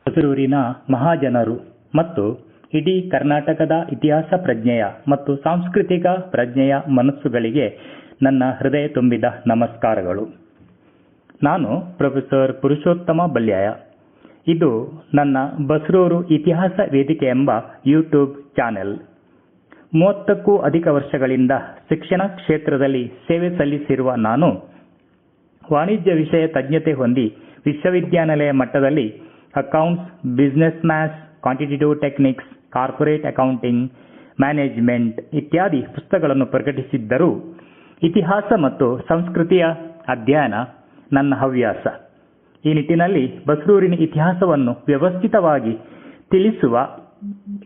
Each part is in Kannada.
ಬಸರೂರಿನ ಮಹಾಜನರು ಮತ್ತು ಇಡೀ ಕರ್ನಾಟಕದ ಇತಿಹಾಸ ಪ್ರಜ್ಞೆಯ ಮತ್ತು ಸಾಂಸ್ಕೃತಿಕ ಪ್ರಜ್ಞೆಯ ಮನಸ್ಸುಗಳಿಗೆ ನನ್ನ ಹೃದಯ ತುಂಬಿದ ನಮಸ್ಕಾರಗಳು. ನಾನು ಪ್ರೊಫೆಸರ್ ಪುರುಷೋತ್ತಮ ಬಲ್ಯಾಯ. ಇದು ನನ್ನ ಬಸರೂರು ಇತಿಹಾಸ ವೇದಿಕೆ ಎಂಬ ಯೂಟ್ಯೂಬ್ ಚಾನೆಲ್. 30ಕ್ಕೂ ಅಧಿಕ ವರ್ಷಗಳಿಂದ ಶಿಕ್ಷಣ ಕ್ಷೇತ್ರದಲ್ಲಿ ಸೇವೆ ಸಲ್ಲಿಸಿರುವ ನಾನು ವಾಣಿಜ್ಯ ವಿಷಯ ತಜ್ಞತೆ ಹೊಂದಿ ವಿಶ್ವವಿದ್ಯಾನಿಲಯ ಮಟ್ಟದಲ್ಲಿ accounts, business maths, quantitative techniques, corporate accounting, management ಇತ್ಯಾದಿ ಪುಸ್ತಕಗಳನ್ನು ಪ್ರಕಟಿಸಿದ್ದರೂ ಇತಿಹಾಸ ಮತ್ತು ಸಂಸ್ಕೃತಿಯ ಅಧ್ಯಯನ ನನ್ನ ಹವ್ಯಾಸ. ಈ ನಿಟ್ಟಿನಲ್ಲಿ ಬಸರೂರಿನ ಇತಿಹಾಸವನ್ನು ವ್ಯವಸ್ಥಿತವಾಗಿ ತಿಳಿಸುವ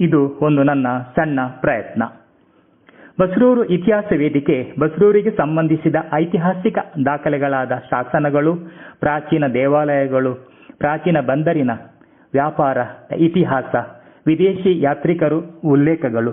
ಇದು ಒಂದು ನನ್ನ ಸಣ್ಣ ಪ್ರಯತ್ನ. ಬಸರೂರು ಇತಿಹಾಸ ವೇದಿಕೆ ಬಸರೂರಿಗೆ ಸಂಬಂಧಿಸಿದ ಐತಿಹಾಸಿಕ ದಾಖಲೆಗಳಾದ ಶಾಸನಗಳು, ಪ್ರಾಚೀನ ದೇವಾಲಯಗಳು, ಪ್ರಾಚೀನ ಬಂದರಿನ ವ್ಯಾಪಾರ ಇತಿಹಾಸ, ವಿದೇಶಿ ಯಾತ್ರಿಕರು ಉಲ್ಲೇಖಗಳು,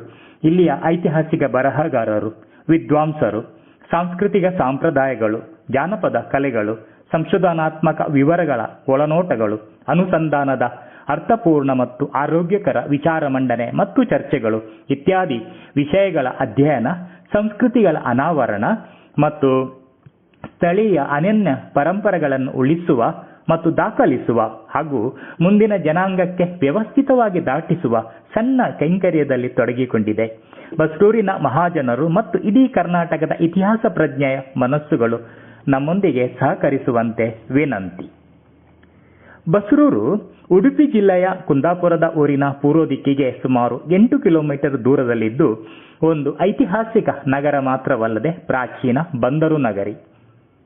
ಇಲ್ಲಿಯ ಐತಿಹಾಸಿಕ ಬರಹಗಾರರು, ವಿದ್ವಾಂಸರು, ಸಾಂಸ್ಕೃತಿಕ ಸಂಪ್ರದಾಯಗಳು, ಜಾನಪದ ಕಲೆಗಳು, ಸಂಶೋಧನಾತ್ಮಕ ವಿವರಗಳ ಒಳನೋಟಗಳು, ಅನುಸಂಧಾನದ ಅರ್ಥಪೂರ್ಣ ಮತ್ತು ಆರೋಗ್ಯಕರ ವಿಚಾರ ಮಂಡನೆ ಮತ್ತು ಚರ್ಚೆಗಳು ಇತ್ಯಾದಿ ವಿಷಯಗಳ ಅಧ್ಯಯನ, ಸಂಸ್ಕೃತಿಗಳ ಅನಾವರಣ ಮತ್ತು ಸ್ಥಳೀಯ ಅನನ್ಯ ಪರಂಪರೆಗಳನ್ನು ಉಳಿಸುವ ಮತ್ತು ದಾಖಲಿಸುವ ಹಾಗೂ ಮುಂದಿನ ಜನಾಂಗಕ್ಕೆ ವ್ಯವಸ್ಥಿತವಾಗಿ ದಾಟಿಸುವ ಸಣ್ಣ ಕೈಂಕರ್ಯದಲ್ಲಿ ತೊಡಗಿಕೊಂಡಿದೆ. ಬಸರೂರಿನ ಮಹಾಜನರು ಮತ್ತು ಇಡೀ ಕರ್ನಾಟಕದ ಇತಿಹಾಸ ಪ್ರಜ್ಞೆಯ ಮನಸ್ಸುಗಳು ನಮ್ಮೊಂದಿಗೆ ಸಹಕರಿಸುವಂತೆ ವಿನಂತಿ. ಬಸರೂರು ಉಡುಪಿ ಜಿಲ್ಲೆಯ ಕುಂದಾಪುರದ ಊರಿನ ಪೂರ್ವ ದಿಕ್ಕಿಗೆ ಸುಮಾರು 8 ಕಿಲೋಮೀಟರ್ ದೂರದಲ್ಲಿದ್ದು ಒಂದು ಐತಿಹಾಸಿಕ ನಗರ ಮಾತ್ರವಲ್ಲದೆ ಪ್ರಾಚೀನ ಬಂದರು ನಗರಿ.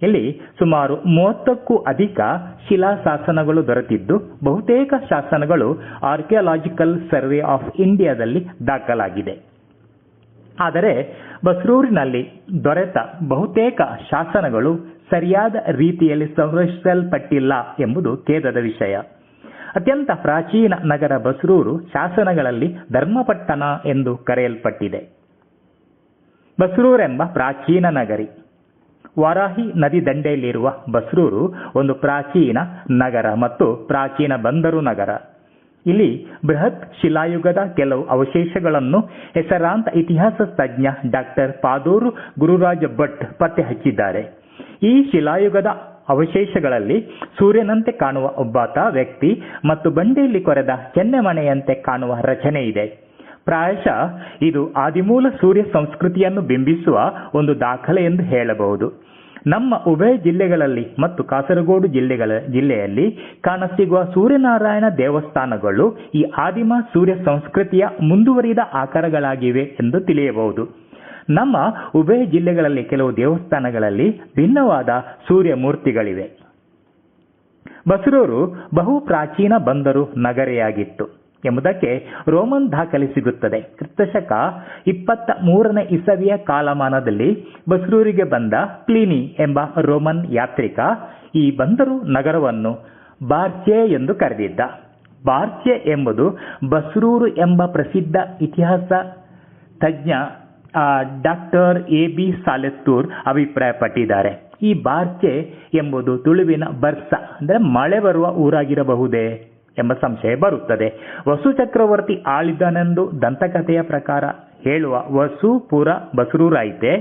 ಇಲ್ಲಿ ಸುಮಾರು 30ಕ್ಕೂ ಅಧಿಕ ಶಿಲಾಶಾಸನಗಳು ದೊರೆತಿದ್ದು ಬಹುತೇಕ ಶಾಸನಗಳು ಆರ್ಕಿಯಾಲಜಿಕಲ್ ಸರ್ವೆ ಆಫ್ ಇಂಡಿಯಾದಲ್ಲಿ ದಾಖಲಾಗಿದೆ. ಆದರೆ ಬಸರೂರಿನಲ್ಲಿ ದೊರೆತ ಬಹುತೇಕ ಶಾಸನಗಳು ಸರಿಯಾದ ರೀತಿಯಲ್ಲಿ ಸಂರಕ್ಷಿಸಲ್ಪಟ್ಟಿಲ್ಲ ಎಂಬುದು ಖೇದದ ವಿಷಯ. ಅತ್ಯಂತ ಪ್ರಾಚೀನ ನಗರ ಬಸರೂರು ಶಾಸನಗಳಲ್ಲಿ ಧರ್ಮಪಟ್ಟಣ ಎಂದು ಕರೆಯಲ್ಪಟ್ಟಿದೆ. ಬಸರೂರೆಂಬ ಪ್ರಾಚೀನ ನಗರಿ. ವಾರಾಹಿ ನದಿ ದಂಡೆಯಲ್ಲಿರುವ ಬಸರೂರು ಒಂದು ಪ್ರಾಚೀನ ನಗರ ಮತ್ತು ಪ್ರಾಚೀನ ಬಂದರು ನಗರ. ಇಲ್ಲಿ ಬೃಹತ್ ಶಿಲಾಯುಗದ ಕೆಲವು ಅವಶೇಷಗಳನ್ನು ಹೆಸರಾಂತ ಇತಿಹಾಸ ತಜ್ಞ ಡಾಕ್ಟರ್ ಪಾದೂರು ಗುರುರಾಜ ಭಟ್ ಪತ್ತೆ ಹಚ್ಚಿದ್ದಾರೆ. ಈ ಶಿಲಾಯುಗದ ಅವಶೇಷಗಳಲ್ಲಿ ಸೂರ್ಯನಂತೆ ಕಾಣುವ ಒಬ್ಬಾತ ವ್ಯಕ್ತಿ ಮತ್ತು ಬಂಡೆಯಲ್ಲಿ ಕೊರೆದ ಕೆನ್ನೆಮಣೆಯಂತೆ ಕಾಣುವ ರಚನೆ ಇದೆ. ಪ್ರಾಯಶಃ ಇದು ಆದಿಮೂಲ ಸೂರ್ಯ ಸಂಸ್ಕೃತಿಯನ್ನು ಬಿಂಬಿಸುವ ಒಂದು ದಾಖಲೆ ಎಂದು ಹೇಳಬಹುದು. ನಮ್ಮ ಉಭಯ ಜಿಲ್ಲೆಗಳಲ್ಲಿ ಮತ್ತು ಕಾಸರಗೋಡು ಜಿಲ್ಲೆಯಲ್ಲಿ ಕಾಣಸಿಗುವ ಸೂರ್ಯನಾರಾಯಣ ದೇವಸ್ಥಾನಗಳು ಈ ಆದಿಮ ಸೂರ್ಯ ಸಂಸ್ಕೃತಿಯ ಮುಂದುವರಿದ ಆಕಾರಗಳಾಗಿವೆ ಎಂದು ತಿಳಿಯಬಹುದು. ನಮ್ಮ ಉಭಯ ಜಿಲ್ಲೆಗಳಲ್ಲಿ ಕೆಲವು ದೇವಸ್ಥಾನಗಳಲ್ಲಿ ಭಿನ್ನವಾದ ಸೂರ್ಯ ಮೂರ್ತಿಗಳಿವೆ. ಬಸರೂರು ಬಹು ಪ್ರಾಚೀನ ಬಂದರು ನಗರಿಯಾಗಿತ್ತು ಎಂಬುದಕ್ಕೆ ರೋಮನ್ ದಾಖಲೆ ಸಿಗುತ್ತದೆ. ಕ್ರಿಸ್ತಶಕ 23ನೇ ಇಸವಿಯ ಕಾಲಮಾನದಲ್ಲಿ ಬಸರೂರಿಗೆ ಬಂದ ಪ್ಲಿನಿ ಎಂಬ ರೋಮನ್ ಯಾತ್ರಿಕ ಈ ಬಂದರು ನಗರವನ್ನು ಬಾರ್ಚೆ ಎಂದು ಕರೆದಿದ್ದ. ಬಾರ್ಚೆ ಎಂಬುದು ಬಸರೂರು ಎಂಬ ಪ್ರಸಿದ್ಧ ಇತಿಹಾಸ ತಜ್ಞ ಡಾಕ್ಟರ್ ಎ.ಬಿ. ಸಾಲೆತ್ತೂರ್ ಅಭಿಪ್ರಾಯಪಟ್ಟಿದ್ದಾರೆ. ಈ ಬಾರ್ಚೆ ಎಂಬುದು ತುಳುವಿನ ಬರ್ಸ ಅಂದರೆ ಮಳೆ ಬರುವ ಊರಾಗಿರಬಹುದೇ ಎಂಬ ಸಂಶಯ ಬರುತ್ತದೆ. ವಸು ಚಕ್ರವರ್ತಿ ಆಳಿದನೆಂದು ದಂತಕಥೆಯ ಪ್ರಕಾರ ಹೇಳುವ ವಸುಪುರ ಬಸರೂರಾಯಿತೆ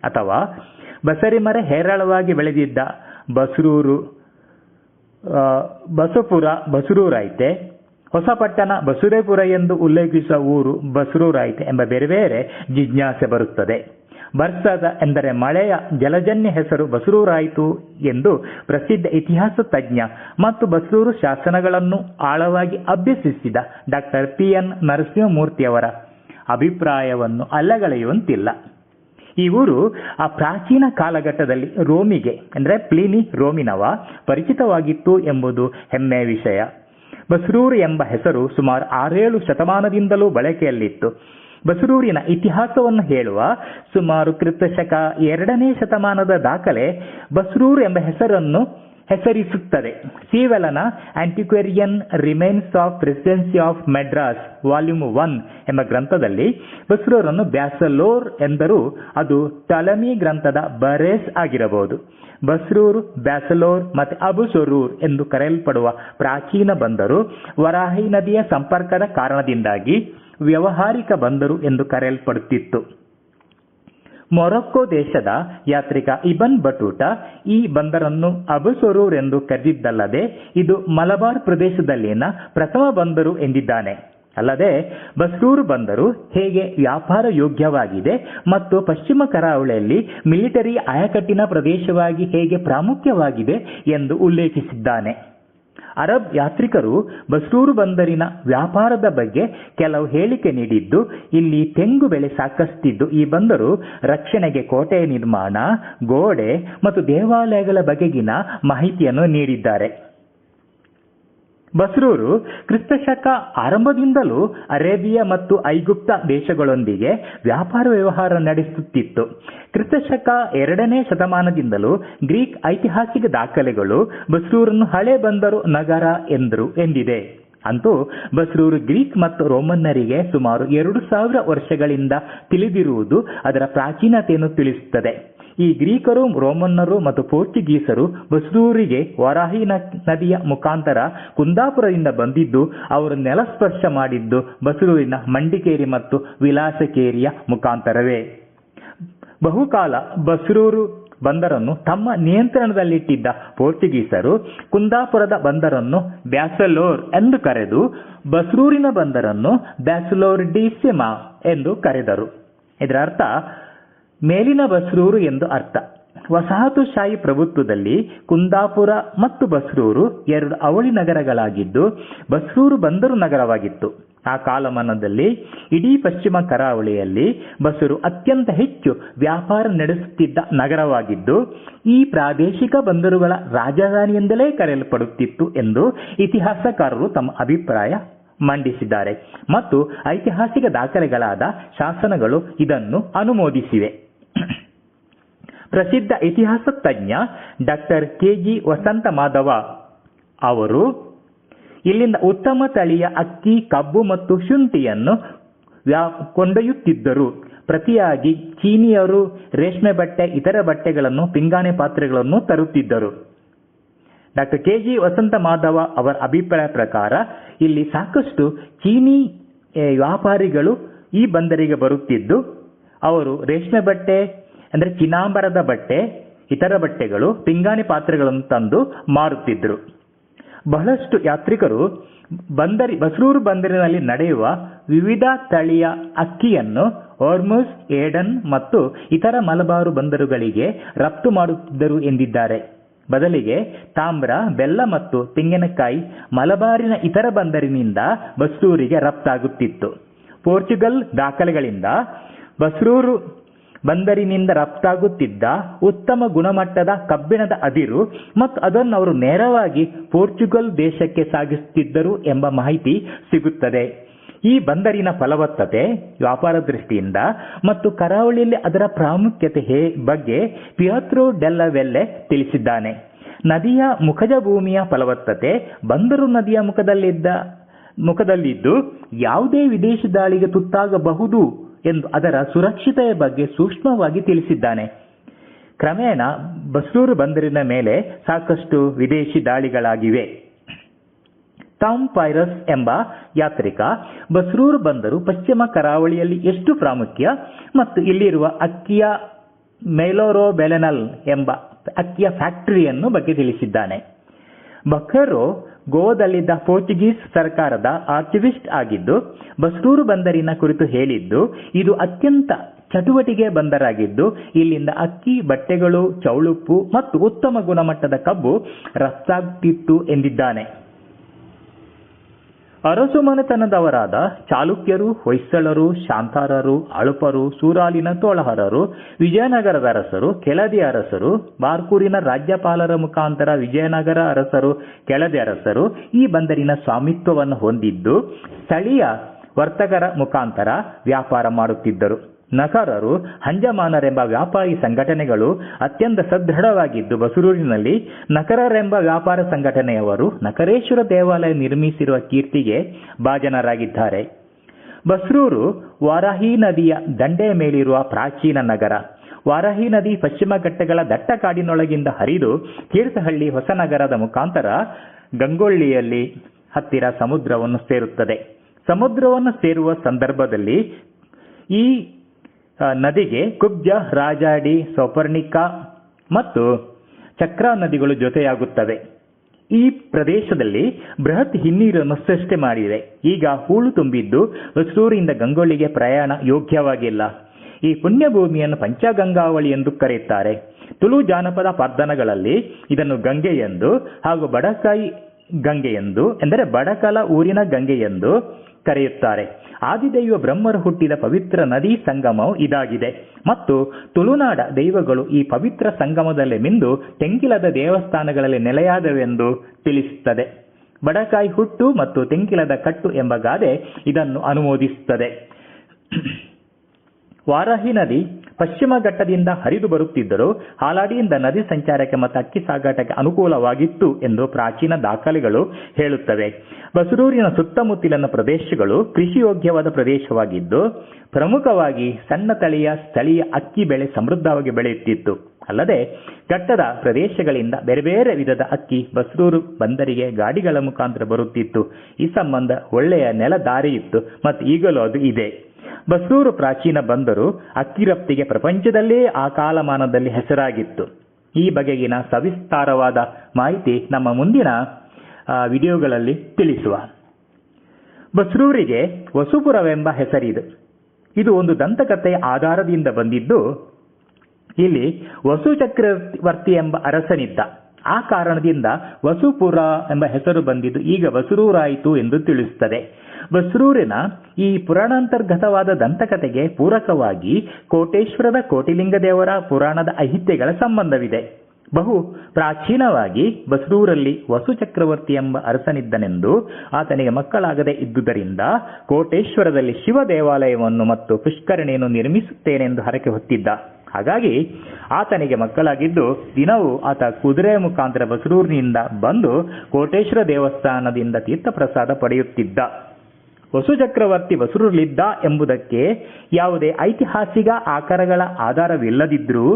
ಅಥವಾ ಬಸರಿಮರೆ ಹೇರಳವಾಗಿ ಬೆಳೆದಿದ್ದ ಬಸಪುರ ಬಸರೂರಾಯಿತೆ, ಹೊಸಪಟ್ಟಣ ಬಸುರೇಪುರ ಎಂದು ಉಲ್ಲೇಖಿಸುವ ಊರು ಬಸರೂರಾಯಿತೆ ಎಂಬ ಬೇರೆ ಬೇರೆ ಜಿಜ್ಞಾಸೆ ಬರುತ್ತದೆ. ಬರ್ಸದ ಎಂದರೆ ಮಳೆಯ ಜಲಜನ್ಯ ಹೆಸರು ಬಸರೂರಾಯಿತು ಎಂದು ಪ್ರಸಿದ್ಧ ಇತಿಹಾಸ ತಜ್ಞ ಮತ್ತು ಬಸರೂರು ಶಾಸನಗಳನ್ನು ಆಳವಾಗಿ ಅಭ್ಯಸಿಸಿದ ಡಾಕ್ಟರ್ ಪಿ.ಎನ್. ನರಸಿಂಹಮೂರ್ತಿಯವರ ಅಭಿಪ್ರಾಯವನ್ನು ಅಲ್ಲಗಳೆಯುವಂತಿಲ್ಲ. ಈ ಊರು ಆ ಪ್ರಾಚೀನ ಕಾಲಘಟ್ಟದಲ್ಲಿ ರೋಮಿಗೆ ಅಂದರೆ ಪ್ಲಿನಿ ರೋಮಿನವ ಪರಿಚಿತವಾಗಿತ್ತು ಎಂಬುದು ಹೆಮ್ಮೆಯ ವಿಷಯ. ಬಸರೂರು ಎಂಬ ಹೆಸರು ಸುಮಾರು 6-7 ಶತಮಾನದಿಂದಲೂ ಬಳಕೆಯಲ್ಲಿತ್ತು. ಬಸರೂರಿನ ಇತಿಹಾಸವನ್ನು ಹೇಳುವ ಸುಮಾರು ಕ್ರಿಸ್ತಶಕ 2ನೇ ಶತಮಾನದ ದಾಖಲೆ ಬಸರೂರು ಎಂಬ ಹೆಸರನ್ನು ಹೆಸರಿಸುತ್ತದೆ. ಸೀವೆಲನ antiquarian remains of presidency of Madras volume 1 ಎಂಬ ಗ್ರಂಥದಲ್ಲಿ ಬಸ್ರೂರನ್ನು ಬ್ಯಾಸಲೋರ್ ಎಂದರೂ ಅದು ಟಲಮಿ ಗ್ರಂಥದ ಬರೇಸ್ ಆಗಿರಬಹುದು. ಬಸ್ರೂರ್, ಬ್ಯಾಸಲೋರ್ ಮತ್ತು ಅಬುಸೊರೂರ್ ಎಂದು ಕರೆಯಲ್ಪಡುವ ಪ್ರಾಚೀನ ಬಂದರು ವರಾಹಿ ನದಿಯ ಸಂಪರ್ಕದ ಕಾರಣದಿಂದಾಗಿ ವ್ಯಾವಹಾರಿಕ ಬಂದರು ಎಂದು ಕರೆಯಲ್ಪಡುತ್ತಿತ್ತು. ಮೊರೊಕ್ಕೊ ದೇಶದ ಯಾತ್ರಿಕ ಇಬನ್ ಬಟೂಟ ಈ ಬಂದರನ್ನು ಅಬುಸೊರೂರ್ ಎಂದು ಕರೆದಿದ್ದಲ್ಲದೆ ಇದು ಮಲಬಾರ್ ಪ್ರದೇಶದಲ್ಲಿನ ಪ್ರಥಮ ಬಂದರು ಎಂದಿದ್ದಾನೆ. ಅಲ್ಲದೆ ಬಸ್ರೂರ್ ಬಂದರು ಹೇಗೆ ವ್ಯಾಪಾರ ಯೋಗ್ಯವಾಗಿದೆ ಮತ್ತು ಪಶ್ಚಿಮ ಕರಾವಳಿಯಲ್ಲಿ ಮಿಲಿಟರಿ ಆಯಕಟ್ಟಿನ ಪ್ರದೇಶವಾಗಿ ಹೇಗೆ ಪ್ರಾಮುಖ್ಯವಾಗಿದೆ ಎಂದು ಉಲ್ಲೇಖಿಸಿದ್ದಾನೆ. ಅರಬ್ ಯಾತ್ರಿಕರು ಬಸ್ರೂರ್ ಬಂದರಿನ ವ್ಯಾಪಾರದ ಬಗ್ಗೆ ಕೆಲವು ಹೇಳಿಕೆ ನೀಡಿದ್ದು, ಇಲ್ಲಿ ತೆಂಗು ಬೆಳೆ ಸಾಕಷ್ಟಿದ್ದು ಈ ಬಂದರು ರಕ್ಷಣೆಗೆ ಕೋಟೆಯ ನಿರ್ಮಾಣ, ಗೋಡೆ ಮತ್ತು ದೇವಾಲಯಗಳ ಬಗೆಗಿನ ಮಾಹಿತಿಯನ್ನು ನೀಡಿದ್ದಾರೆ. ಬಸ್ರೂರು ಕ್ರಿಸ್ತಶಕ ಆರಂಭದಿಂದಲೂ ಅರೇಬಿಯಾ ಮತ್ತು ಐಗುಪ್ತ ದೇಶಗಳೊಂದಿಗೆ ವ್ಯಾಪಾರ ವ್ಯವಹಾರ ನಡೆಸುತ್ತಿತ್ತು. ಕ್ರಿಸ್ತಶಕ 2ನೇ ಶತಮಾನದಿಂದಲೂ ಗ್ರೀಕ್ ಐತಿಹಾಸಿಕ ದಾಖಲೆಗಳು ಬಸ್ರೂರನ್ನು ಹಳೆ ಬಂದರು ನಗರ ಎಂದಿದೆ. ಅಂತೂ ಬಸ್ರೂರು ಗ್ರೀಕ್ ಮತ್ತು ರೋಮನ್ನರಿಗೆ ಸುಮಾರು 2000 ವರ್ಷಗಳಿಂದ ತಿಳಿದಿರುವುದು ಅದರ ಪ್ರಾಚೀನತೆಯನ್ನು ತಿಳಿಸುತ್ತದೆ. ಈ ಗ್ರೀಕರು, ರೋಮನ್ನರು ಮತ್ತು ಪೋರ್ಚುಗೀಸರು ಬಸ್ರೂರಿಗೆ ವರಾಹಿ ನದಿಯ ಮುಖಾಂತರ ಕುಂದಾಪುರದಿಂದ ಬಂದಿದ್ದು, ಅವರು ನೆಲಸ್ಪರ್ಶ ಮಾಡಿದ್ದು ಬಸ್ರೂರಿನ ಮಂಡಿಕೇರಿ ಮತ್ತು ವಿಲಾಸಕೇರಿಯ ಮುಖಾಂತರವೇ. ಬಹುಕಾಲ ಬಸ್ರೂರು ಬಂದರನ್ನು ತಮ್ಮ ನಿಯಂತ್ರಣದಲ್ಲಿಟ್ಟಿದ್ದ ಪೋರ್ಚುಗೀಸರು ಕುಂದಾಪುರದ ಬಂದರನ್ನು ಬ್ಯಾಸಲೋರ್ ಎಂದು ಕರೆದು ಬಸ್ರೂರಿನ ಬಂದರನ್ನು ಬ್ಯಾಸಲೋರ್ ಡಿ ಸಿಮಾ ಎಂದು ಕರೆದರು. ಇದರ ಅರ್ಥ ಮೇಲಿನ ಬಸ್ರೂರು ಎಂದು ಅರ್ಥ. ವಸಾಹತುಶಾಹಿ ಪ್ರಭುತ್ವದಲ್ಲಿ ಕುಂದಾಪುರ ಮತ್ತು ಬಸ್ರೂರು 2 ಅವಳಿ ನಗರಗಳಾಗಿದ್ದು, ಬಸ್ರೂರು ಬಂದರು ನಗರವಾಗಿತ್ತು. ಆ ಕಾಲಮಾನದಲ್ಲಿ ಇಡೀ ಪಶ್ಚಿಮ ಕರಾವಳಿಯಲ್ಲಿ ಬಸ್ರು ಅತ್ಯಂತ ಹೆಚ್ಚು ವ್ಯಾಪಾರ ನಡೆಸುತ್ತಿದ್ದ ನಗರವಾಗಿದ್ದು, ಈ ಪ್ರಾದೇಶಿಕ ಬಂದರುಗಳ ರಾಜಧಾನಿ ಎಂದಲೇ ಕರೆಯಲ್ಪಡುತ್ತಿತ್ತು ಎಂದು ಇತಿಹಾಸಕಾರರು ತಮ್ಮ ಅಭಿಪ್ರಾಯ ಮಂಡಿಸಿದ್ದಾರೆ ಮತ್ತು ಐತಿಹಾಸಿಕ ದಾಖಲೆಗಳಾದ ಶಾಸನಗಳು ಇದನ್ನು ಅನುಮೋದಿಸಿವೆ. ಪ್ರಸಿದ್ಧ ಇತಿಹಾಸ ತಜ್ಞ ಡಾಕ್ಟರ್ ಕೆ.ಜಿ. ವಸಂತ ಮಾಧವ ಅವರು ಇಲ್ಲಿಂದ ಉತ್ತಮ ತಳಿಯ ಅಕ್ಕಿ, ಕಬ್ಬು ಮತ್ತು ಶುಂಠಿಯನ್ನು ಕೊಂಡೊಯ್ಯುತ್ತಿದ್ದರು. ಪ್ರತಿಯಾಗಿ ಚೀನಿಯರು ರೇಷ್ಮೆ ಬಟ್ಟೆ, ಇತರ ಬಟ್ಟೆಗಳನ್ನು, ಪಿಂಗಾಣಿ ಪಾತ್ರೆಗಳನ್ನು ತರುತ್ತಿದ್ದರು. Doctor K G. ವಸಂತ ಮಾಧವ ಅವರ ಅಭಿಪ್ರಾಯ ಪ್ರಕಾರ ಇಲ್ಲಿ ಸಾಕಷ್ಟು ಚೀನಿ ವ್ಯಾಪಾರಿಗಳು ಈ ಬಂದರಿಗೆ ಬರುತ್ತಿದ್ದು, ಅವರು ರೇಷ್ಮೆ ಬಟ್ಟೆ ಅಂದರೆ ಚಿನಾಂಬರದ ಬಟ್ಟೆ, ಇತರ ಬಟ್ಟೆಗಳು, ಪಿಂಗಾಣಿ ಪಾತ್ರೆಗಳನ್ನು ತಂದು ಮಾರುತ್ತಿದ್ದರು. ಬಹಳಷ್ಟು ಯಾತ್ರಿಕರು ಬಸ್ರೂರು ಬಂದರಿನಲ್ಲಿ ನಡೆಯುವ ವಿವಿಧ ತಳಿಯ ಅಕ್ಕಿಯನ್ನು ಹೊರ್ಮುಜ್, ಏಡನ್ ಮತ್ತು ಇತರ ಮಲಬಾರು ಬಂದರುಗಳಿಗೆ ರಫ್ತು ಮಾಡುತ್ತಿದ್ದರು ಎಂದಿದ್ದಾರೆ. ಬದಲಿಗೆ ತಾಮ್ರ, ಬೆಲ್ಲ ಮತ್ತು ತೆಂಗಿನಕಾಯಿ ಮಲಬಾರಿನ ಇತರ ಬಂದರಿನಿಂದ ಬಸ್ರೂರಿಗೆ ರಫ್ತಾಗುತ್ತಿತ್ತು. ಪೋರ್ಚುಗಲ್ ದಾಖಲೆಗಳಿಂದ ಬಸ್ರೂರು ಬಂದರಿನಿಂದ ರಫ್ತಾಗುತ್ತಿದ್ದ ಉತ್ತಮ ಗುಣಮಟ್ಟದ ಕಬ್ಬಿಣದ ಅದಿರು ಮತ್ತು ಅದನ್ನು ಅವರು ನೇರವಾಗಿ ಪೋರ್ಚುಗಲ್ ದೇಶಕ್ಕೆ ಸಾಗಿಸುತ್ತಿದ್ದರು ಎಂಬ ಮಾಹಿತಿ ಸಿಗುತ್ತದೆ. ಈ ಬಂದರಿನ ಫಲವತ್ತತೆ, ವ್ಯಾಪಾರ ದೃಷ್ಟಿಯಿಂದ ಮತ್ತು ಕರಾವಳಿಯಲ್ಲಿ ಅದರ ಪ್ರಾಮುಖ್ಯತೆ ಬಗ್ಗೆ ಪಿಯೆಟ್ರೋ ಡೆಲ್ಲಾ ವೆಲ್ಲೆ ತಿಳಿಸಿದ್ದಾನೆ. ನದಿಯ ಮುಖಜ ಭೂಮಿಯ ಫಲವತ್ತತೆ ಬಂದರು ನದಿಯ ಮುಖದಲ್ಲಿದ್ದು ಯಾವುದೇ ವಿದೇಶಿ ದಾಳಿಗೆ ತುತ್ತಾಗಬಹುದು ಎಂದು ಅದರ ಸುರಕ್ಷತೆಯ ಬಗ್ಗೆ ಸೂಕ್ಷ್ಮವಾಗಿ ತಿಳಿಸಿದ್ದಾನೆ. ಕ್ರಮೇಣ ಬಸ್ರೂರು ಬಂದರಿನ ಮೇಲೆ ಸಾಕಷ್ಟು ವಿದೇಶಿ ದಾಳಿಗಳಾಗಿವೆ. ಟಾಮ್ ಪೈರಸ್ ಎಂಬ ಯಾತ್ರಿಕ ಬಸ್ರೂರು ಬಂದರು ಪಶ್ಚಿಮ ಕರಾವಳಿಯಲ್ಲಿ ಎಷ್ಟು ಪ್ರಾಮುಖ್ಯ ಮತ್ತು ಇಲ್ಲಿರುವ ಅಕ್ಕಿಯ ಮೆಲೋರೋ ಬೆಲೆನಲ್ ಎಂಬ ಅಕ್ಕಿಯ ಫ್ಯಾಕ್ಟರಿಯನ್ನು ಬಗ್ಗೆ ತಿಳಿಸಿದ್ದಾನೆ. ಬಖೆರೋ ಗೋವಾದಲ್ಲಿದ್ದ ಪೋರ್ಚುಗೀಸ್ ಸರ್ಕಾರದ ಆರ್ಚಿವಿಸ್ಟ್ ಆಗಿದ್ದು, ಬಸ್ರೂರು ಬಂದರಿನ ಕುರಿತು ಹೇಳಿದ್ದು, ಇದು ಅತ್ಯಂತ ಚಟುವಟಿಕೆ ಬಂದರಾಗಿದ್ದು ಇಲ್ಲಿಂದ ಅಕ್ಕಿ, ಬಟ್ಟೆಗಳು, ಚೌಳುಪ್ಪು ಮತ್ತು ಉತ್ತಮ ಗುಣಮಟ್ಟದ ಕಬ್ಬು ರಫ್ತಾಗುತ್ತಿತ್ತು ಎಂದಿದ್ದಾನೆ. ಅರಸು ಮನೆತನದವರಾದ ಚಾಲುಕ್ಯರು, ಹೊಯ್ಸಳರು, ಶಾಂತಾರರು, ಅಳುಪರು, ಸೂರಾಲಿನ ತೋಳಹರರು, ವಿಜಯನಗರದ ಅರಸರು, ಕೆಳದಿ ಅರಸರು, ಬಾರ್ಕೂರಿನ ರಾಜ್ಯಪಾಲರ ಮುಖಾಂತರ ವಿಜಯನಗರ ಅರಸರು, ಕೆಳದಿ ಅರಸರು ಈ ಬಂದರಿನ ಸ್ವಾಮಿತ್ವವನ್ನು ಹೊಂದಿದ್ದು ಸ್ಥಳೀಯ ವರ್ತಕರ ಮುಖಾಂತರ ವ್ಯಾಪಾರ ಮಾಡುತ್ತಿದ್ದರು. ನಕರರು, ಹಂಜಮಾನರೆಂಬ ವ್ಯಾಪಾರಿ ಸಂಘಟನೆಗಳು ಅತ್ಯಂತ ಸದೃಢವಾಗಿದ್ದು, ಬಸರೂರಿನಲ್ಲಿ ನಕರರೆಂಬ ವ್ಯಾಪಾರ ಸಂಘಟನೆಯವರು ನಕರೇಶ್ವರ ದೇವಾಲಯ ನಿರ್ಮಿಸಿರುವ ಕೀರ್ತಿಗೆ ಭಾಜನರಾಗಿದ್ದಾರೆ. ಬಸ್ರೂರು ವಾರಾಹಿ ನದಿಯ ದಂಡೆಯ ಮೇಲಿರುವ ಪ್ರಾಚೀನ ನಗರ. ವಾರಾಹಿ ನದಿ ಪಶ್ಚಿಮ ಘಟ್ಟಗಳ ದಟ್ಟ ಕಾಡಿನೊಳಗಿಂದ ಹರಿದು ತೀರ್ಥಹಳ್ಳಿ ಹೊಸನಗರದ ಮುಖಾಂತರ ಗಂಗೊಳ್ಳಿಯಲ್ಲಿ ಹತ್ತಿರ ಸಮುದ್ರವನ್ನು ಸೇರುತ್ತದೆ. ಸಮುದ್ರವನ್ನು ಸೇರುವ ಸಂದರ್ಭದಲ್ಲಿ ಈ ನದಿಗೆ ಕುಬ್ಜ, ರಾಜಾಡಿ, ಸೌಪರ್ಣಿಕಾ ಮತ್ತು ಚಕ್ರ ನದಿಗಳು ಜೊತೆಯಾಗುತ್ತವೆ. ಈ ಪ್ರದೇಶದಲ್ಲಿ ಬೃಹತ್ ಹಿನ್ನೀರನ್ನು ಸೃಷ್ಟಿ ಮಾಡಿದೆ. ಈಗ ಹೂಳು ತುಂಬಿದ್ದು ಬಸ್ರೂರಿಂದ ಗಂಗೊಳ್ಳಿಗೆ ಪ್ರಯಾಣ ಯೋಗ್ಯವಾಗಿಲ್ಲ. ಈ ಪುಣ್ಯಭೂಮಿಯನ್ನು ಪಂಚಗಂಗಾವಳಿ ಎಂದು ಕರೆಯುತ್ತಾರೆ. ತುಳು ಜಾನಪದ ಪಾರ್ಧನಗಳಲ್ಲಿ ಇದನ್ನು ಗಂಗೆ ಎಂದು ಹಾಗೂ ಬಡಕಾಯಿ ಗಂಗೆ ಎಂದು, ಎಂದರೆ ಬಡಕಲ ಊರಿನ ಗಂಗೆ ಎಂದು ಕರೆಯುತ್ತಾರೆ. ಆದಿದೈವ ಬ್ರಹ್ಮರು ಹುಟ್ಟಿದ ಪವಿತ್ರ ನದಿ ಸಂಗಮವು ಇದಾಗಿದೆ ಮತ್ತು ತುಳುನಾಡ ದೈವಗಳು ಈ ಪವಿತ್ರ ಸಂಗಮದಲ್ಲಿ ಮಿಂದು ತೆಂಕಿಲದ ದೇವಸ್ಥಾನಗಳಲ್ಲಿ ನೆಲೆಯಾದವೆಂದು ತಿಳಿಸುತ್ತದೆ. ಬಡಕಾಯಿ ಹುಟ್ಟು ಮತ್ತು ತೆಂಕಿಲದ ಕಟ್ಟು ಎಂಬ ಗಾದೆ ಇದನ್ನು ಅನುಮೋದಿಸುತ್ತದೆ. ವಾರಾಹಿ ನದಿ ಪಶ್ಚಿಮ ಘಟ್ಟದಿಂದ ಹರಿದು ಬರುತ್ತಿದ್ದರೂ ಹಾಲಾಡಿಯಿಂದ ನದಿ ಸಂಚಾರಕ್ಕೆ ಮತ್ತು ಅಕ್ಕಿ ಸಾಗಾಟಕ್ಕೆ ಅನುಕೂಲವಾಗಿತ್ತು ಎಂದು ಪ್ರಾಚೀನ ದಾಖಲೆಗಳು ಹೇಳುತ್ತವೆ. ಬಸರೂರಿನ ಸುತ್ತಮುತ್ತಲಿನ ಪ್ರದೇಶಗಳು ಕೃಷಿಯೋಗ್ಯವಾದ ಪ್ರದೇಶವಾಗಿದ್ದು, ಪ್ರಮುಖವಾಗಿ ಸಣ್ಣ ತಳಿಯ ಸ್ಥಳೀಯ ಅಕ್ಕಿ ಬೆಳೆ ಸಮೃದ್ಧವಾಗಿ ಬೆಳೆಯುತ್ತಿತ್ತು. ಅಲ್ಲದೆ ಘಟ್ಟದ ಪ್ರದೇಶಗಳಿಂದ ಬೇರೆ ಬೇರೆ ವಿಧದ ಅಕ್ಕಿ ಬಸ್ರೂರು ಬಂದರಿಗೆ ಗಾಡಿಗಳ ಮುಖಾಂತರ ಬರುತ್ತಿತ್ತು. ಈ ಸಂಬಂಧ ಒಳ್ಳೆಯ ನೆಲ ದಾರಿ ಇತ್ತು ಮತ್ತು ಈಗಲೂ ಅದು ಇದೆ. ಬಸ್ರೂರು ಪ್ರಾಚೀನ ಬಂದರು ಅಕ್ಕಿ ರಫ್ತಿಗೆ ಪ್ರಪಂಚದಲ್ಲೇ ಆ ಕಾಲಮಾನದಲ್ಲಿ ಹೆಸರಾಗಿತ್ತು. ಈ ಬಗೆಗಿನ ಸವಿಸ್ತಾರವಾದ ಮಾಹಿತಿ ನಮ್ಮ ಮುಂದಿನ ವಿಡಿಯೋಗಳಲ್ಲಿ ತಿಳಿಸುವ. ಬಸ್ರೂರಿಗೆ ವಸುಪುರವೆಂಬ ಹೆಸರಿದೆ. ಇದು ಒಂದು ದಂತಕಥೆಯ ಆಧಾರದಿಂದ ಬಂದಿದ್ದು, ಇಲ್ಲಿ ವಸು ಚಕ್ರವರ್ತಿ ಎಂಬ ಅರಸನಿದ್ದ. ಆ ಕಾರಣದಿಂದ ವಸುಪುರ ಎಂಬ ಹೆಸರು ಬಂದಿದ್ದು ಈಗ ಬಸರೂರಾಯಿತು ಎಂದು ತಿಳಿಸುತ್ತದೆ. ಬಸ್ರೂರಿನ ಈ ಪುರಾಣಾಂತರ್ಗತವಾದ ದಂತಕಥೆಗೆ ಪೂರಕವಾಗಿ ಕೋಟೇಶ್ವರದ ಕೋಟಿಲಿಂಗ ದೇವರ ಪುರಾಣದ ಐತಿಹ್ಯಗಳ ಸಂಬಂಧವಿದೆ. ಬಹು ಪ್ರಾಚೀನವಾಗಿ ಬಸ್ರೂರಲ್ಲಿ ವಸು ಚಕ್ರವರ್ತಿ ಎಂಬ ಅರಸನಿದ್ದನೆಂದು, ಆತನಿಗೆ ಮಕ್ಕಳಾಗದೇ ಇದ್ದುದರಿಂದ ಕೋಟೇಶ್ವರದಲ್ಲಿ ಶಿವ ದೇವಾಲಯವನ್ನು ಮತ್ತು ಪುಷ್ಕರಣಿಯನ್ನು ನಿರ್ಮಿಸುತ್ತೇನೆಂದು ಹರಕೆ ಹೊತ್ತಿದ್ದ. ಹಾಗಾಗಿ ಆತನಿಗೆ ಮಕ್ಕಳಾಗಿದ್ದು, ದಿನವೂ ಆತ ಕುದುರೆ ಮುಖಾಂತರ ಬಸ್ರೂರಿನಿಂದ ಬಂದು ಕೋಟೇಶ್ವರ ದೇವಸ್ಥಾನದಿಂದ ತೀರ್ಥಪ್ರಸಾದ ಪಡೆಯುತ್ತಿದ್ದ. ವಸು ಚಕ್ರವರ್ತಿ ಬಸ್ರೂರಲ್ಲಿದ್ದ ಎಂಬುದಕ್ಕೆ ಯಾವುದೇ ಐತಿಹಾಸಿಕ ಆಕರಗಳ ಆಧಾರವಿಲ್ಲದಿದ್ದರೂ,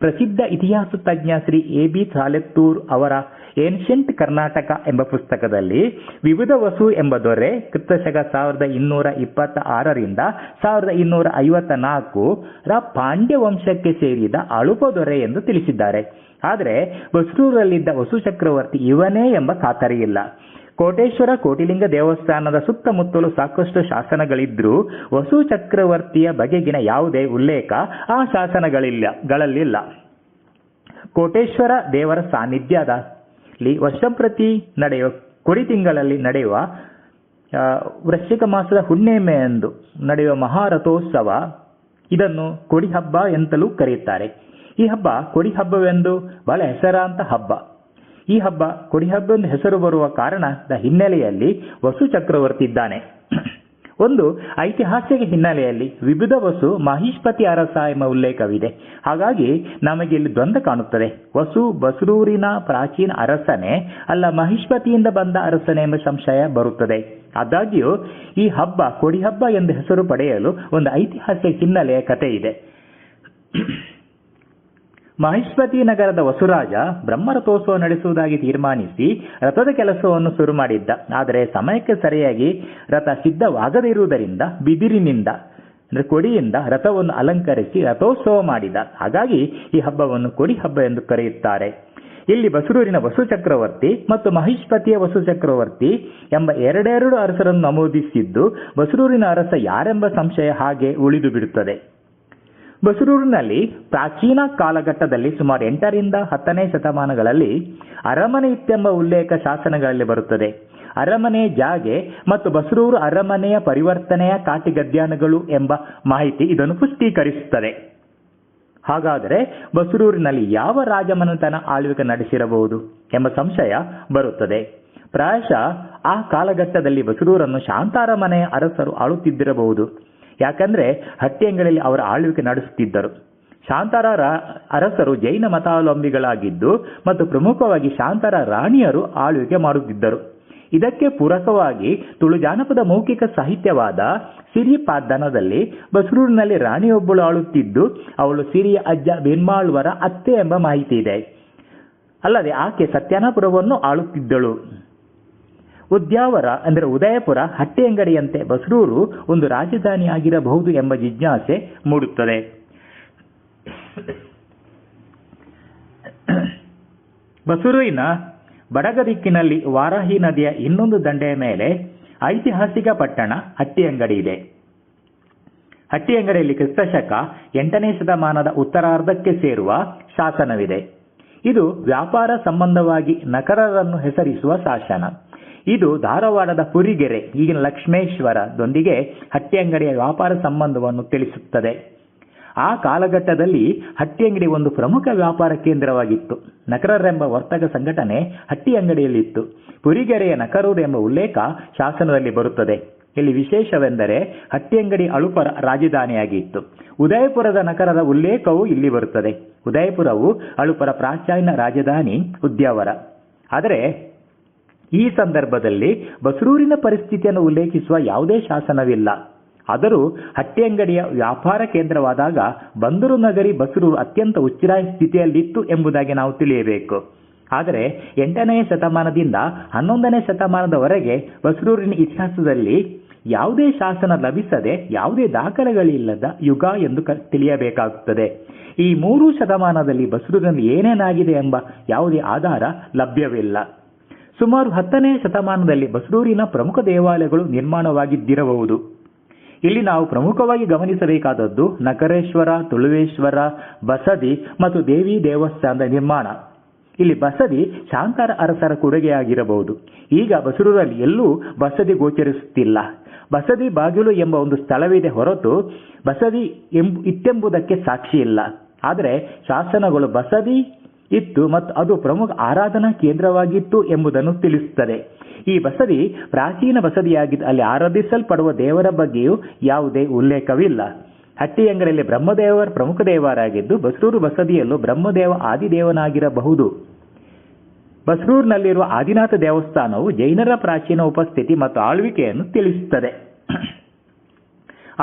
ಪ್ರಸಿದ್ಧ ಇತಿಹಾಸ ತಜ್ಞ ಶ್ರೀ A.B. ಸಾಲೆತ್ತೂರ್ ಅವರ ಏನ್ಷಿಯಂಟ್ ಕರ್ನಾಟಕ ಎಂಬ ಪುಸ್ತಕದಲ್ಲಿ ವಿವಿಧ ವಸು ಎಂಬ ದೊರೆ ಕ್ರಿಸ್ತಶಕ 1226ರಿಂದ 1254 ಪಾಂಡ್ಯ ವಂಶಕ್ಕೆ ಸೇರಿದ ಅಳುಪ ದೊರೆ ಎಂದು ತಿಳಿಸಿದ್ದಾರೆ. ಆದರೆ ಬಸ್ರೂರಲ್ಲಿದ್ದ ವಸು ಚಕ್ರವರ್ತಿ ಇವನೇ ಎಂಬ ಖಾತರಿಯಿಲ್ಲ. ಕೋಟೇಶ್ವರ ಕೋಟಿಲಿಂಗ ದೇವಸ್ಥಾನದ ಸುತ್ತಮುತ್ತಲು ಸಾಕಷ್ಟು ಶಾಸನಗಳಿದ್ರೂ ವಸು ಚಕ್ರವರ್ತಿಯ ಬಗೆಗಿನ ಯಾವುದೇ ಉಲ್ಲೇಖ ಆ ಶಾಸನಗಳಲ್ಲಿಲ್ಲ. ಕೋಟೇಶ್ವರ ದೇವರ ಸಾನ್ನಿಧ್ಯದಲ್ಲಿ ವರ್ಷಪ್ರತಿ ನಡೆಯುವ ಕೊಡಿ ತಿಂಗಳಲ್ಲಿ ನಡೆಯುವ ವೃಶ್ಚಿಕ ಮಾಸದ ಹುಣ್ಣಿಮೆಯಂದು ನಡೆಯುವ ಮಹಾರಥೋತ್ಸವ, ಇದನ್ನು ಕೊಡಿ ಹಬ್ಬ ಎಂತಲೂ ಕರೆಯುತ್ತಾರೆ. ಈ ಹಬ್ಬ ಕೊಡಿ ಹಬ್ಬವೆಂದು ಬಹಳ ಹೆಸರಾಂತ ಹಬ್ಬ. ಈ ಹಬ್ಬ ಕೊಡಿ ಹಬ್ಬ ಎಂದು ಹೆಸರು ಬರುವ ಕಾರಣದ ಹಿನ್ನೆಲೆಯಲ್ಲಿ ವಸು ಚಕ್ರವರ್ತಿ ಇದ್ದಾನೆ. ಒಂದು ಐತಿಹಾಸಿಕ ಹಿನ್ನೆಲೆಯಲ್ಲಿ ವಿವಿಧ ವಸು ಮಹಿಷ್ಪತಿ ಅರಸ ಎಂಬ ಉಲ್ಲೇಖವಿದೆ. ಹಾಗಾಗಿ ನಮಗೆ ಇಲ್ಲಿ ದ್ವಂದ್ವ ಕಾಣುತ್ತದೆ. ವಸು ಬಸ್ರೂರಿನ ಪ್ರಾಚೀನ ಅರಸನೇ ಅಲ್ಲ ಮಹಿಷ್ಪತಿಯಿಂದ ಬಂದ ಅರಸನೇ ಎಂಬ ಸಂಶಯ ಬರುತ್ತದೆ. ಆದಾಗ್ಯೂ ಈ ಹಬ್ಬ ಕೊಡಿ ಹಬ್ಬ ಎಂದು ಹೆಸರು ಪಡೆಯಲು ಒಂದು ಐತಿಹಾಸಿಕ ಹಿನ್ನೆಲೆಯ ಕಥೆ ಇದೆ. ಮಹಿಷ್ಪತಿ ನಗರದ ವಸುರಾಜ ಬ್ರಹ್ಮರಥೋತ್ಸವ ನಡೆಸುವುದಾಗಿ ತೀರ್ಮಾನಿಸಿ ರಥದ ಕೆಲಸವನ್ನು ಶುರು ಮಾಡಿದ್ದ. ಆದರೆ ಸಮಯಕ್ಕೆ ಸರಿಯಾಗಿ ರಥ ಸಿದ್ಧವಾಗದಿರುವುದರಿಂದ ಬಿದಿರಿನಿಂದ ಕೊಡಿಯಿಂದ ರಥವನ್ನು ಅಲಂಕರಿಸಿ ರಥೋತ್ಸವ ಮಾಡಿದ. ಹಾಗಾಗಿ ಈ ಹಬ್ಬವನ್ನು ಕೊಡಿ ಹಬ್ಬ ಎಂದು ಕರೆಯುತ್ತಾರೆ. ಇಲ್ಲಿ ಬಸರೂರಿನ ವಸು ಚಕ್ರವರ್ತಿ ಮತ್ತು ಮಹಿಷ್ಪತಿಯ ವಸು ಚಕ್ರವರ್ತಿ ಎಂಬ ಎರಡೆರಡು ಅರಸರನ್ನು ನಮೂದಿಸಿದ್ದು, ಬಸರೂರಿನ ಅರಸ ಯಾರೆಂಬ ಸಂಶಯ ಹಾಗೆ ಉಳಿದು ಬಿಡುತ್ತದೆ. ಬಸರೂರಿನಲ್ಲಿ ಪ್ರಾಚೀನ ಕಾಲಘಟ್ಟದಲ್ಲಿ ಸುಮಾರು 8ರಿಂದ 10ನೇ ಶತಮಾನಗಳಲ್ಲಿ ಅರಮನೆ ಇತ್ತೆಂಬ ಉಲ್ಲೇಖ ಶಾಸನಗಳಲ್ಲಿ ಬರುತ್ತದೆ. ಅರಮನೆ ಜಾಗೆ ಮತ್ತು ಬಸರೂರು ಅರಮನೆಯ ಪರಿವರ್ತನೆಯ ಕಾಟಿಗದ್ಯಾನಗಳು ಎಂಬ ಮಾಹಿತಿ ಇದನ್ನು ಪುಷ್ಟೀಕರಿಸುತ್ತದೆ. ಹಾಗಾದರೆ ಬಸರೂರಿನಲ್ಲಿ ಯಾವ ರಾಜಮನೆತನ ಆಳ್ವಿಕೆ ನಡೆಸಿರಬಹುದು ಎಂಬ ಸಂಶಯ ಬರುತ್ತದೆ. ಪ್ರಾಯಶಃ ಆ ಕಾಲಘಟ್ಟದಲ್ಲಿ ಬಸರೂರನ್ನು ಶಾಂತಾರಮನೆಯ ಅರಸರು ಆಳುತ್ತಿದ್ದಿರಬಹುದು. ಯಾಕಂದ್ರೆ ಹಟ್ಟಿಯಂಗಡಿಯಲ್ಲಿ ಅವರ ಆಳ್ವಿಕೆ ನಡೆಸುತ್ತಿದ್ದರು. ಶಾಂತರ ಅರಸರು ಜೈನ ಮತಾವಲಂಬಿಗಳಾಗಿದ್ದು ಮತ್ತು ಪ್ರಮುಖವಾಗಿ ಶಾಂತರ ರಾಣಿಯರು ಆಳ್ವಿಕೆ ಮಾಡುತ್ತಿದ್ದರು. ಇದಕ್ಕೆ ಪೂರಕವಾಗಿ ತುಳು ಜಾನಪದ ಮೌಖಿಕ ಸಾಹಿತ್ಯವಾದ ಸಿರಿಪಾದ್ದನದಲ್ಲಿ ಬಸರೂರಿನಲ್ಲಿ ರಾಣಿಯೊಬ್ಬಳು ಆಳುತ್ತಿದ್ದು ಅವಳು ಸಿರಿಯ ಅಜ್ಜ ಬೆನ್ಮಾಳ್ವರ ಅತ್ತೆ ಎಂಬ ಮಾಹಿತಿ ಇದೆ. ಅಲ್ಲದೆ ಆಕೆ ಸತ್ಯಾನಪುರವನ್ನು ಆಳುತ್ತಿದ್ದಳು. ಉದ್ಯಾವರ ಅಂದರೆ ಉದಯಪುರ ಹಟ್ಟಿಯಂಗಡಿಯಂತೆ ಬಸರೂರು ಒಂದು ರಾಜಧಾನಿ ಆಗಿರಬಹುದು ಎಂಬ ಜಿಜ್ಞಾಸೆ ಮೂಡುತ್ತದೆ. ಬಸರೂರಿನ ಬಡಗ ದಿಕ್ಕಿನಲ್ಲಿ ವಾರಾಹಿ ನದಿಯ ಇನ್ನೊಂದು ದಂಡೆಯ ಮೇಲೆ ಐತಿಹಾಸಿಕ ಪಟ್ಟಣ ಹಟ್ಟಿಯಂಗಡಿ ಇದೆ. ಹಟ್ಟಿಯಂಗಡಿಯಲ್ಲಿ ಕ್ರಿಸ್ತಶಕ 8ನೇ ಶತಮಾನದ ಉತ್ತರಾರ್ಧಕ್ಕೆ ಸೇರುವ ಶಾಸನವಿದೆ. ಇದು ವ್ಯಾಪಾರ ಸಂಬಂಧವಾಗಿ ನಕರರನ್ನು ಹೆಸರಿಸುವ ಶಾಸನ. ಇದು ಧಾರವಾಡದ ಪುರಿಗೆರೆ ಈಗಿನ ಲಕ್ಷ್ಮೇಶ್ವರದೊಂದಿಗೆ ಹಟ್ಟಿಯಂಗಡಿಯ ವ್ಯಾಪಾರ ಸಂಬಂಧವನ್ನು ತಿಳಿಸುತ್ತದೆ. ಆ ಕಾಲಘಟ್ಟದಲ್ಲಿ ಹಟ್ಟಿಯಂಗಡಿ ಒಂದು ಪ್ರಮುಖ ವ್ಯಾಪಾರ ಕೇಂದ್ರವಾಗಿತ್ತು. ನಕರರೆಂಬ ವರ್ತಕ ಸಂಘಟನೆ ಹಟ್ಟಿಯಂಗಡಿಯಲ್ಲಿತ್ತು. ಪುರಿಗೆರೆಯ ನಕರೂರು ಎಂಬ ಉಲ್ಲೇಖ ಶಾಸನದಲ್ಲಿ ಬರುತ್ತದೆ. ಇಲ್ಲಿ ವಿಶೇಷವೆಂದರೆ ಹಟ್ಟಿಯಂಗಡಿ ಅಳುಪರ ರಾಜಧಾನಿಯಾಗಿತ್ತು. ಉದಯಪುರದ ನಕರರ ಉಲ್ಲೇಖವು ಇಲ್ಲಿ ಬರುತ್ತದೆ. ಉದಯಪುರವು ಅಳುಪರ ಪ್ರಾಚೀನ ರಾಜಧಾನಿ ಉದ್ಯಾವರ. ಆದರೆ ಈ ಸಂದರ್ಭದಲ್ಲಿ ಬಸರೂರಿನ ಪರಿಸ್ಥಿತಿಯನ್ನು ಉಲ್ಲೇಖಿಸುವ ಯಾವುದೇ ಶಾಸನವಿಲ್ಲ. ಆದರೂ ಹಟ್ಟಿಯಂಗಡಿಯ ವ್ಯಾಪಾರ ಕೇಂದ್ರವಾದಾಗ ಬಂದರು ನಗರಿ ಬಸರೂರು ಅತ್ಯಂತ ಉಚ್ಛ್ರಾಯ ಸ್ಥಿತಿಯಲ್ಲಿತ್ತು ಎಂಬುದಾಗಿ ನಾವು ತಿಳಿಯಬೇಕು. ಆದರೆ 8ನೇ ಶತಮಾನದಿಂದ 11ನೇ ಶತಮಾನದವರೆಗೆ ಬಸರೂರಿನ ಇತಿಹಾಸದಲ್ಲಿ ಯಾವುದೇ ಶಾಸನ ಲಭಿಸದೆ ಯಾವುದೇ ದಾಖಲೆಗಳಿಲ್ಲದ ಯುಗ ಎಂದು ತಿಳಿಯಬೇಕಾಗುತ್ತದೆ. ಈ 3 ಶತಮಾನದಲ್ಲಿ ಬಸರೂರಿನಲ್ಲಿ ಏನೇನಾಗಿದೆ ಎಂಬ ಯಾವುದೇ ಆಧಾರ ಲಭ್ಯವಿಲ್ಲ. ಸುಮಾರು 10ನೇ ಶತಮಾನದಲ್ಲಿ ಬಸರೂರಿನ ಪ್ರಮುಖ ದೇವಾಲಯಗಳು ನಿರ್ಮಾಣವಾಗಿದ್ದಿರಬಹುದು. ಇಲ್ಲಿ ನಾವು ಪ್ರಮುಖವಾಗಿ ಗಮನಿಸಬೇಕಾದದ್ದು ನಕರೇಶ್ವರ, ತುಳುವೇಶ್ವರ, ಬಸದಿ ಮತ್ತು ದೇವಿ ದೇವಸ್ಥಾನದ ನಿರ್ಮಾಣ. ಇಲ್ಲಿ ಬಸದಿ ಶಾಂತರ ಅರಸರ ಕೊಡುಗೆಯಾಗಿರಬಹುದು. ಈಗ ಬಸರೂರಲ್ಲಿ ಎಲ್ಲೂ ಬಸದಿ ಗೋಚರಿಸುತ್ತಿಲ್ಲ. ಬಸದಿ ಬಾಗಿಲು ಎಂಬ ಒಂದು ಸ್ಥಳವಿದೆ ಹೊರತು ಬಸದಿ ಇತ್ತೆಂಬುದಕ್ಕೆ ಸಾಕ್ಷಿ ಇಲ್ಲ. ಆದರೆ ಶಾಸನಗಳು ಬಸದಿ ಇತ್ತು ಮತ್ತು ಅದು ಪ್ರಮುಖ ಆರಾಧನಾ ಕೇಂದ್ರವಾಗಿತ್ತು ಎಂಬುದನ್ನು ತಿಳಿಸುತ್ತದೆ. ಈ ಬಸದಿ ಪ್ರಾಚೀನ ಬಸದಿಯಾಗಿದ್ದು ಅಲ್ಲಿ ಆರಾಧಿಸಲ್ಪಡುವ ದೇವರ ಬಗ್ಗೆಯೂ ಯಾವುದೇ ಉಲ್ಲೇಖವಿಲ್ಲ. ಹಟ್ಟಿಯಂಗಡಿಯಲ್ಲಿ ಬ್ರಹ್ಮದೇವರ ಪ್ರಮುಖ ದೇವರಾಗಿದ್ದು ಬಸರೂರು ಬಸದಿಯಲ್ಲೂ ಬ್ರಹ್ಮದೇವ ಆದಿದೇವನಾಗಿರಬಹುದು. ಬಸರೂರಿನಲ್ಲಿರುವ ಆದಿನಾಥ ದೇವಸ್ಥಾನವು ಜೈನರ ಪ್ರಾಚೀನ ಉಪಸ್ಥಿತಿ ಮತ್ತು ಆಳ್ವಿಕೆಯನ್ನು ತಿಳಿಸುತ್ತದೆ.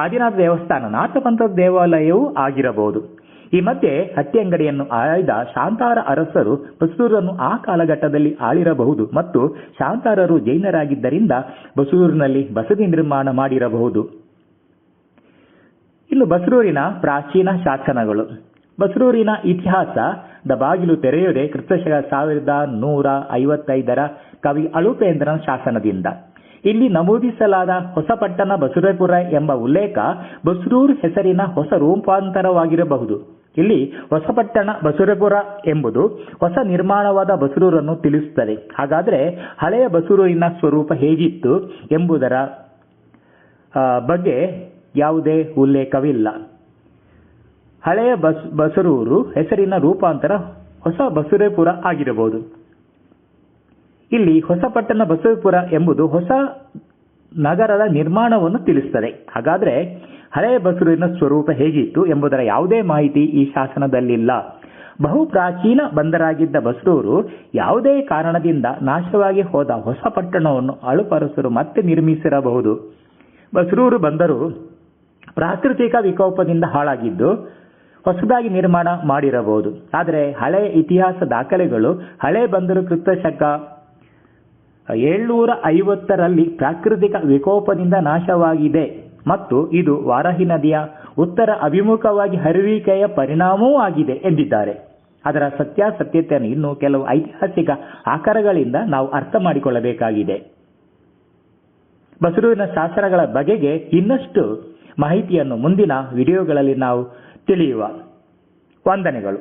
ಆದಿನಾಥ ದೇವಸ್ಥಾನ ನಾಥಪಂಥದ ದೇವಾಲಯವೂ ಆಗಿರಬಹುದು. ಈ ಮಧ್ಯೆ ಹಟ್ಟಿಯಂಗಡಿಯನ್ನು ಆಯ್ದ ಶಾಂತಾರ ಅರಸರು ಬಸರೂರನ್ನು ಆ ಕಾಲಘಟ್ಟದಲ್ಲಿ ಆಳಿರಬಹುದು ಮತ್ತು ಶಾಂತಾರರು ಜೈನರಾಗಿದ್ದರಿಂದ ಬಸರೂರಿನಲ್ಲಿ ಬಸದಿ ನಿರ್ಮಾಣ ಮಾಡಿರಬಹುದು. ಇನ್ನು ಬಸರೂರಿನ ಪ್ರಾಚೀನ ಶಾಸನಗಳು. ಬಸರೂರಿನ ಇತಿಹಾಸದ ಬಾಗಿಲು ತೆರೆಯುವುದೇ ಕ್ರಿಸ್ತಶಕ 1155 ಕವಿ ಅಳುಪೇಂದ್ರನ ಶಾಸನದಿಂದ. ಇಲ್ಲಿ ನಮೂದಿಸಲಾದ ಹೊಸಪಟ್ಟಣ ಬಸರೇಪುರ ಎಂಬ ಉಲ್ಲೇಖ ಬಸರೂರು ಹೆಸರಿನ ಹೊಸ ರೂಪಾಂತರವಾಗಿರಬಹುದು. ಇಲ್ಲಿ ಹೊಸಪಟ್ಟಣ ಬಸರೇಪುರ ಎಂಬುದು ಹೊಸ ನಿರ್ಮಾಣವಾದ ಬಸರೂರನ್ನು ತಿಳಿಸುತ್ತದೆ. ಹಾಗಾದರೆ ಹಳೆಯ ಬಸರೂರಿನ ಸ್ವರೂಪ ಹೇಗಿತ್ತು ಎಂಬುದರ ಬಗ್ಗೆ ಯಾವುದೇ ಉಲ್ಲೇಖವಿಲ್ಲ. ಹಳೆಯ ಬಸರೂರು ಹೆಸರಿನ ರೂಪಾಂತರ ಹೊಸ ಬಸರೇಪುರ ಆಗಿರಬಹುದು. ಇಲ್ಲಿ ಹೊಸಪಟ್ಟಣ ಬಸವೇಪುರ ಎಂಬುದು ಹೊಸ ನಗರದ ನಿರ್ಮಾಣವನ್ನು ತಿಳಿಸುತ್ತದೆ. ಹಾಗಾದರೆ ಹಳೆಯ ಬಸರೂರಿನ ಸ್ವರೂಪ ಹೇಗಿತ್ತು ಎಂಬುದರ ಯಾವುದೇ ಮಾಹಿತಿ ಈ ಶಾಸನದಲ್ಲಿಲ್ಲ. ಬಹು ಪ್ರಾಚೀನ ಬಂದರಾಗಿದ್ದ ಬಸರೂರು ಯಾವುದೇ ಕಾರಣದಿಂದ ನಾಶವಾಗಿ ಹೋದ ಹೊಸ ಪಟ್ಟಣವನ್ನು ಅಳುಪರಸರು ಮತ್ತೆ ನಿರ್ಮಿಸಿರಬಹುದು. ಬಸರೂರು ಬಂದರು ಪ್ರಾಕೃತಿಕ ವಿಕೋಪದಿಂದ ಹಾಳಾಗಿದ್ದು ಹೊಸದಾಗಿ ನಿರ್ಮಾಣ ಮಾಡಿರಬಹುದು. ಆದರೆ ಹಳೆಯ ಇತಿಹಾಸ ದಾಖಲೆಗಳು ಹಳೆ ಬಂದರು ಕ್ರಿಸ್ತಶಕ 750ರಲ್ಲಿ ಪ್ರಾಕೃತಿಕ ವಿಕೋಪದಿಂದ ನಾಶವಾಗಿದೆ ಮತ್ತು ಇದು ವಾರಾಹಿ ನದಿಯ ಉತ್ತರ ಅಭಿಮುಖವಾಗಿ ಹರಿಯುವಿಕೆಯ ಪರಿಣಾಮವೂ ಆಗಿದೆ ಎಂದಿದ್ದಾರೆ. ಅದರ ಸತ್ಯಾಸತ್ಯತೆಯನ್ನು ಇನ್ನೂ ಕೆಲವು ಐತಿಹಾಸಿಕ ಆಕಾರಗಳಿಂದ ನಾವು ಅರ್ಥ ಮಾಡಿಕೊಳ್ಳಬೇಕಾಗಿದೆ. ಬಸರೂರಿನ ಶಾಸನಗಳ ಬಗೆಗೆ ಇನ್ನಷ್ಟು ಮಾಹಿತಿಯನ್ನು ಮುಂದಿನ ವಿಡಿಯೋಗಳಲ್ಲಿ ನಾವು ತಿಳಿಯುವ. ವಂದನೆಗಳು.